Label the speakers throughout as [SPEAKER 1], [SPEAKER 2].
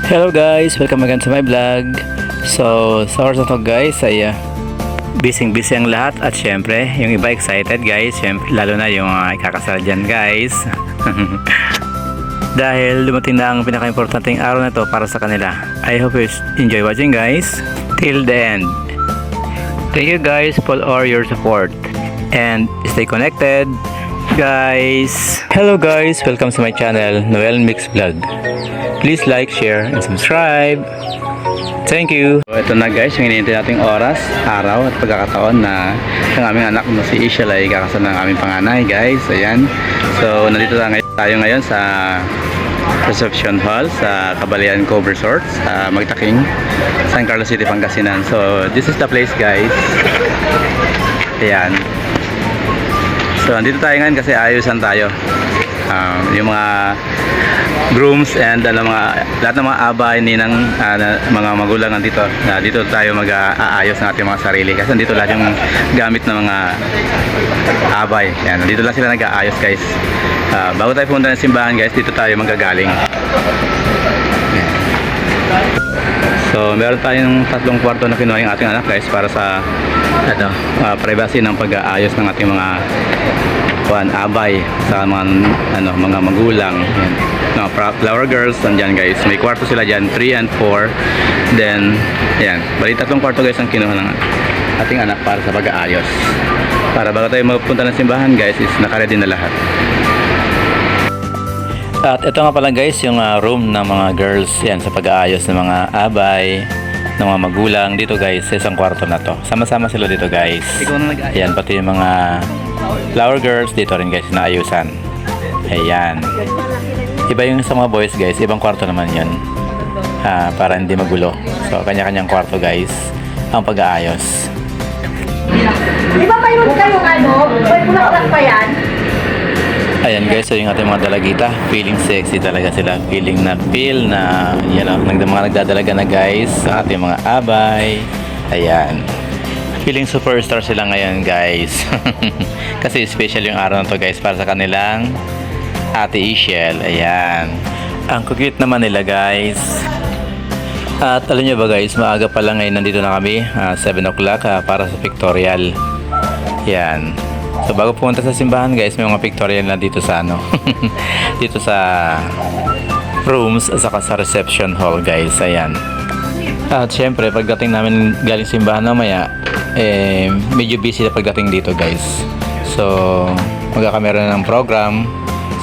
[SPEAKER 1] Hello guys, welcome again to my vlog. So, sa oras na to guys ay busy ang lahat at syempre yung iba excited guys, syempre, lalo na yung ikakasal dyan guys. Dahil dumating na ang pinaka-importanting araw na to para sa kanila. I hope you enjoy watching guys till the end. Thank you guys for all your support and stay connected guys. Hello guys, welcome to my channel Noel Mix Vlog. Please like, share, and subscribe. Thank you. So, ito na guys, yung hinihintay nating oras, araw at pagkakataon na ang aming anak na si Ishel ay kakasal ng aming panganay guys. Ayan. So, nandito tayo ngayon sa reception hall sa Kabalian Cove Resort sa Magtaking, San Carlos City, Pangasinan. So, this is the place guys. Ayan. So, nandito tayo ngayon kasi ayusan tayo. Yung mga grooms and lahat ng mga abay ninang mga magulang nandito. Dito tayo mag-aayos ng ating mga sarili kasi nandito lahat yung gamit ng mga abay. Yan, dito lang sila nag-aayos guys. Bago tayo pumunta ng simbahan guys, dito tayo magagaling. So meron tayong 3 kwarto na kinuha yung ating anak guys para sa privacy ng pag-aayos ng ating mga abay sa mga magulang. Yan. Mga flower girls nandiyan guys, may kwarto sila dyan 3 and 4. Then yan, bali 3 kwarto guys ang kinuha ng ating anak para sa pag-aayos, para bago tayo magpunta ng simbahan guys is naka-ready na lahat. At ito nga pala guys yung room ng mga girls yan sa pag-aayos ng mga abay ng mga magulang dito guys sa isang kwarto na to. Sama-sama sila dito guys. Yan, pati yung mga flower girls dito rin guys na ayusan. Ayan. Iba yung sa mga boys guys, ibang kwarto naman yun. Para hindi magulo. So kanya-kanyang kwarto guys ang pag-aayos.
[SPEAKER 2] Di ba mayroon kayong bulaklak pa yan?
[SPEAKER 1] Ayan guys, so yung ating mga dalagita, feeling sexy talaga sila. Feel na mga nagdadalaga na guys sa ating mga abay. Ayan. Feeling superstar sila ngayon guys. Kasi special yung araw na to guys para sa kanilang Ate Ishel. Ayan. Ang cute naman nila guys. At alam nyo ba guys, maaga pa lang ngayon nandito na kami, 7 o'clock para sa pictorial. Ayan. So bago pumunta sa simbahan guys, may mga pictorial na dito sa dito sa rooms at saka sa reception hall guys. Ayan. At syempre pagdating namin galing simbahan mamaya, medyo busy na pagdating dito guys. So magkakamera na ng program.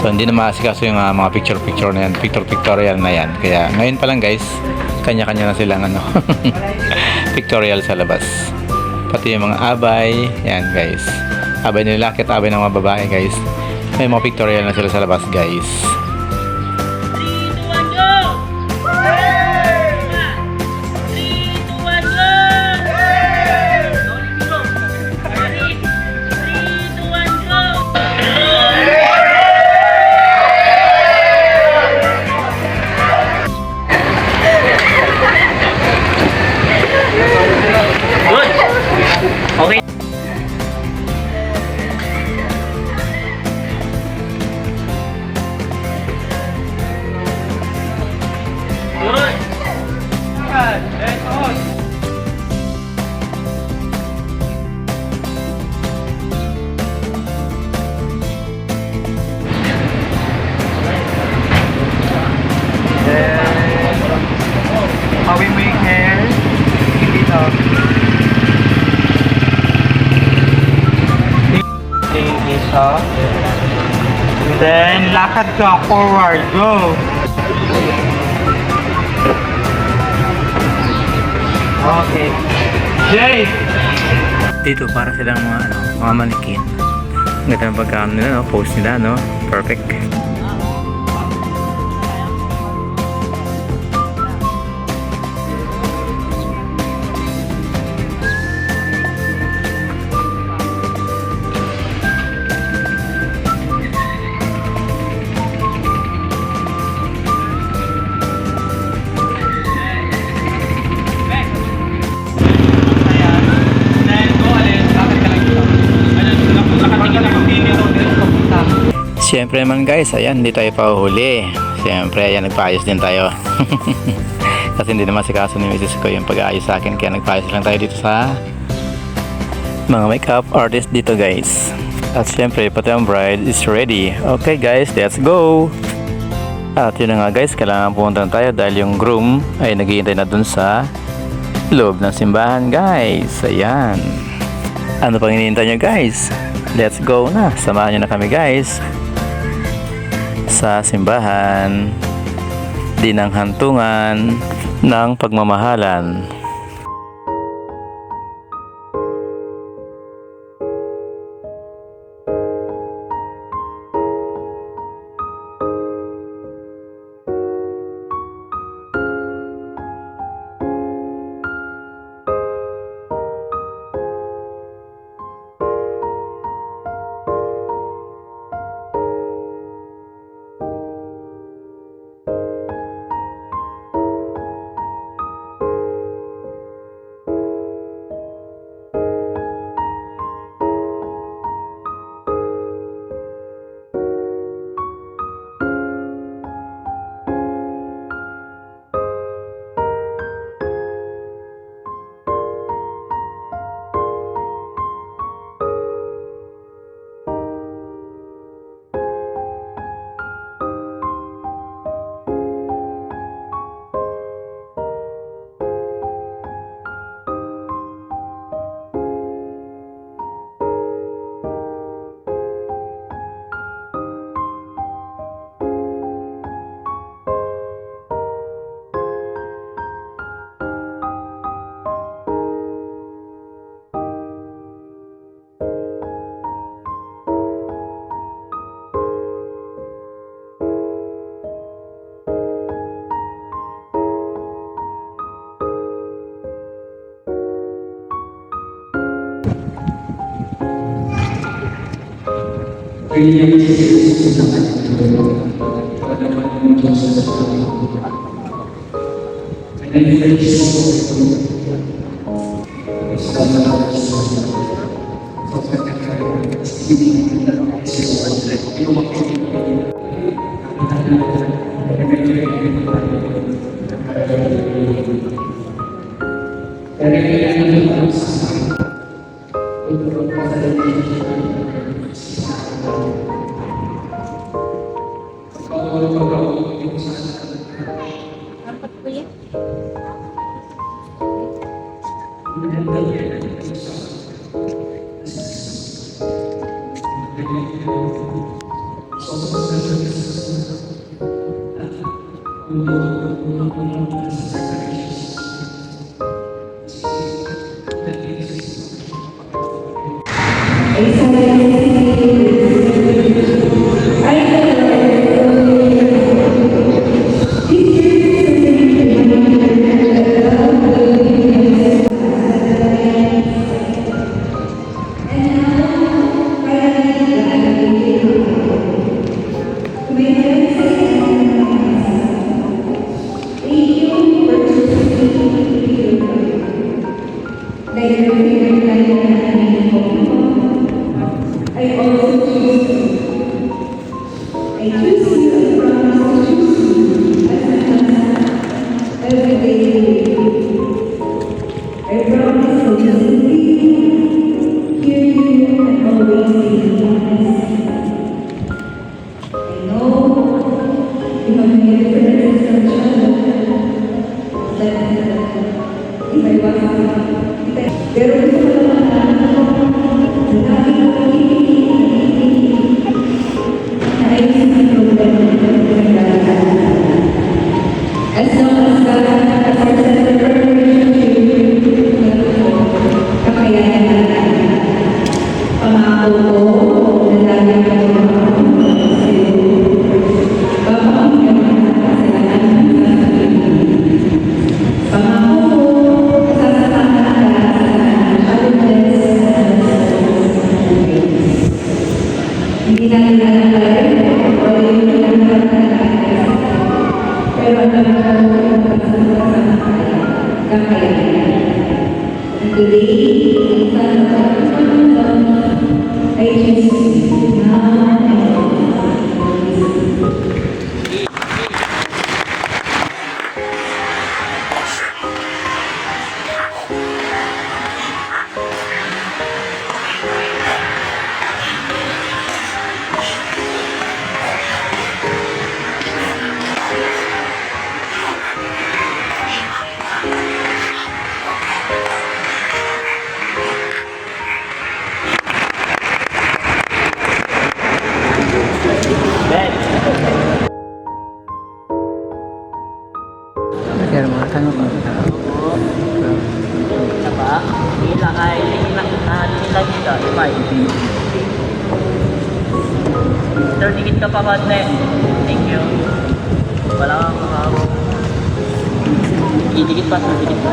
[SPEAKER 1] So hindi na maasikaso yung mga picture na yan, pictorial na yan. Kaya ngayon pa lang guys, kanya-kanya na silang pictorial sa labas. Pati yung mga abay, yan guys. Abay nila, kit abay ng mga babae guys. May mga pictorial na sila sa labas guys.
[SPEAKER 3] 3, 2, 1, go! 3, 2, 1, go! 3, 2, 1, go! Good! Okay.
[SPEAKER 4] How we make hair? Dito. Isa. Then, lakad ka forward. Go! Okay. Jay!
[SPEAKER 1] Dito para silang mga manikin. Ang ganda ng pagkakam nila, pose nila, perfect. Siyempre naman guys, ayan, hindi tayo pauhuli. Siyempre, ayan, nagpaayos din tayo. Kasi hindi naman si kaso ni Mrs. ko yung pag-aayos sa akin. Kaya nagpaayos lang tayo dito sa mga makeup artist dito, guys. At siyempre, pati ang bride is ready. Okay, guys, let's go! At yun na nga, guys, kailangan pumunta na tayo dahil yung groom ay naghihintay na dun sa loob ng simbahan, guys. Ayan. Ano pang hinihintay nyo, guys? Let's go na. Samahan nyo na kami, guys, sa simbahan din ang hantungan ng pagmamahalan.
[SPEAKER 5] Pangako ko, kasasama ka sa Kaya mga tanong ko.
[SPEAKER 3] Isa pa. Tingin lang ay tingin lang dito. Ipay. Sir, dikit ka pa ba, te? Thank you. Wala kang makakaw. Dikit pa, sir. Dikit pa.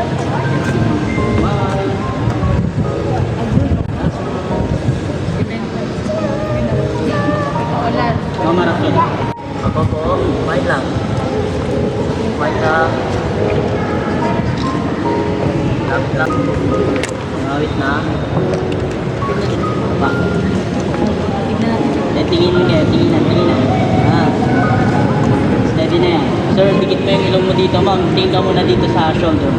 [SPEAKER 3] Mamarapin. Ako po, wait lang. Wait lang. Lapit lang. Wait na. Pa. Tingin kayo, tingin na. Ah. Steady na yan. Sir, dikit mo yung ilong mo dito, ma'am. Tingin ka muna dito sa shoulder.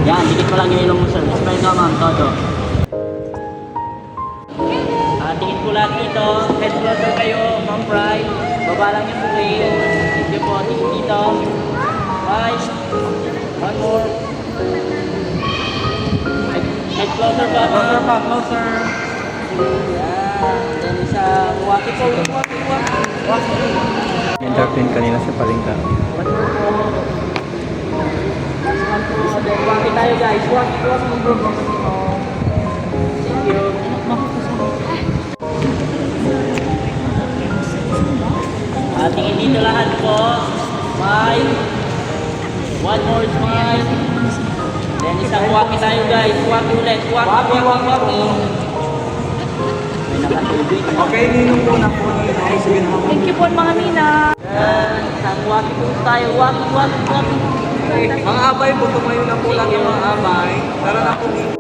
[SPEAKER 3] Yan, dikit mo lang yung ilong mo, sir. Smile ka, ma'am. Todo. Tingin po lahat dito. Head closer kayo, ma'am pride. Baba lang yung buhay. Sige po, tingin dito. Right. One more. Head closer pa.
[SPEAKER 4] Closer pa, closer.
[SPEAKER 3] Yan. Then isa, waki po. Waki.
[SPEAKER 5] Endorphin kanina sa palingka.
[SPEAKER 3] Waki tayo guys. Waki bro. Thank you. Tingin dito lahat po. Smile. One more smile. Then isang waki tayo guys. Waki ulit. Waki. May nakatubig.
[SPEAKER 4] Okay, ninong po na po.
[SPEAKER 2] Thank you po mga Nina.
[SPEAKER 3] Isang waki po tayo. Waki.
[SPEAKER 4] Mga abay po, tumayo na po lang yung mga abay. Tara na po dito.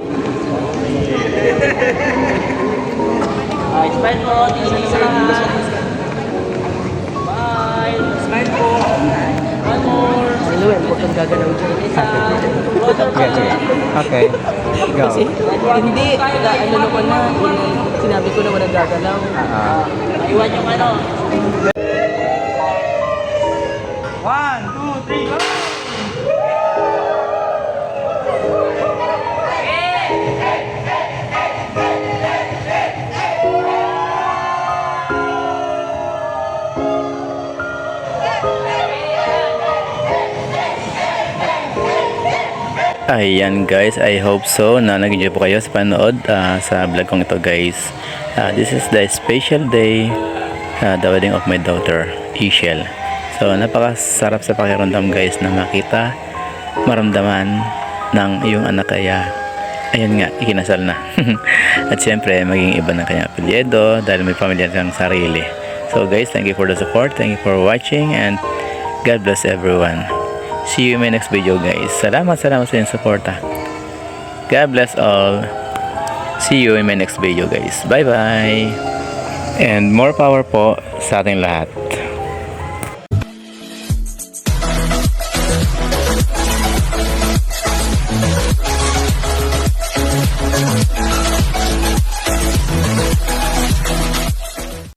[SPEAKER 3] Smile po. Tingin dito lahat.
[SPEAKER 4] Smile po.
[SPEAKER 3] One more.
[SPEAKER 5] Luwen, huwag kang gagalaw dyan.
[SPEAKER 3] Isang closer pa.
[SPEAKER 5] Okay. Go.
[SPEAKER 6] Hindi, ano ko na, sinabi ko na walang gagalaw.
[SPEAKER 3] Iwan yung ano.
[SPEAKER 4] 1, 2, 3, go!
[SPEAKER 1] Ayan guys, I hope so na nag-enjoy po kayo sa panood sa vlog kong ito guys. This is the special day, the wedding of my daughter, Ishel. So napakasarap sa pakiramdam guys na makita, maramdaman ng iyong anak kaya ayun nga, ikinasal na. At siyempre, maging iba ng kanyang apelyido dahil may pamilya siyang sarili. So guys, thank you for the support, thank you for watching, and God bless everyone. See you in my next video guys. Salamat sa inyong suporta. God bless all. See you in my next video guys. Bye bye. And more power po sa ating lahat.